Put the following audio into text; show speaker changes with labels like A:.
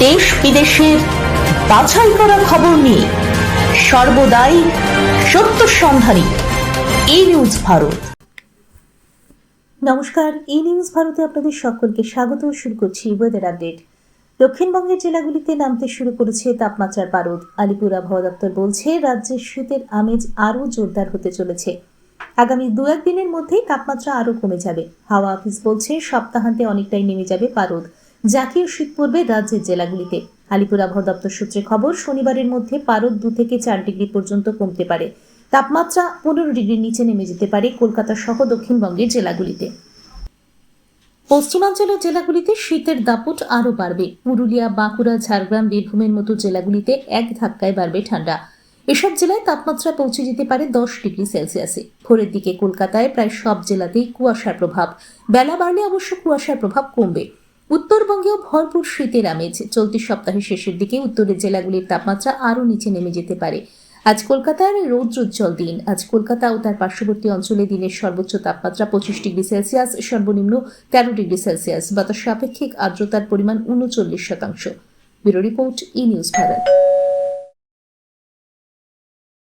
A: দেশ বিদেশের বাছাই করা খবর নিয়ে সর্বদাই সত্য সন্ধানী ই নিউজ ভারত।
B: নমস্কার, ই নিউজ ভারতে আপনাদের সকলকে স্বাগত। শুরু করছি ওয়েদার আপডেট। দক্ষিণবঙ্গের জেলাগুলিতে নামতে শুরু করেছে তাপমাত্রার পারদ। আলিপুর আবহাওয়া দপ্তর বলছে, রাজ্যের শীতের আমেজ আরও জোরদার হতে চলেছে। আগামী 2-1 দিনের মধ্যেই তাপমাত্রা আরও কমে যাবে। হাওয়া অফিস বলছে, সপ্তাহান্তে অনেকটাই নেমে যাবে পারদ। জাতীয় শীত পড়বে রাজ্যের জেলাগুলিতে। আলিপুর আবহাওয়া দপ্তর সূত্রে খবর, শনিবারের মধ্যে পারদ 2 থেকে 4 ডিগ্রি পর্যন্ত কমতে পারে। তাপমাত্রা 15 ডিগ্রির নিচে নেমে যেতে পারে কলকাতা সহ দক্ষিণবঙ্গের জেলাগুলিতে। পশ্চিমাঞ্চলের জেলাগুলিতে শীতের দাপট আরও বাড়বে। পুরুলিয়া, বাঁকুড়া, ঝাড়গ্রাম, বীরভূমের মতো জেলাগুলিতে এক ধাক্কায় বাড়বে ঠান্ডা। এসব জেলায় তাপমাত্রা পৌঁছে যেতে পারে 10 ডিগ্রি সেলসিয়াসে। ভোরের দিকে কলকাতায় প্রায় সব জেলাতেই কুয়াশার প্রভাব। বেলা বাড়লে অবশ্য কুয়াশার প্রভাব কমবে। উত্তরবঙ্গেও ভরপুর শীতের আমেজ। চলতি সপ্তাহের শেষের দিকে উত্তরের জেলাগুলির তাপমাত্রা আরও নিচে নেমে যেতে পারে। আজ কলকাতার রৌদ্রোজ্জ্বল দিন। আজ কলকাতা ও তার পার্শ্ববর্তী অঞ্চলে দিনের সর্বোচ্চ তাপমাত্রা 25 ডিগ্রি সেলসিয়াস, সর্বনিম্ন 13 ডিগ্রি সেলসিয়াস। বাতাসে আপেক্ষিক আর্দ্রতার পরিমাণ 39%। ব্যুরো রিপোর্ট, ই নিউজ ভারত।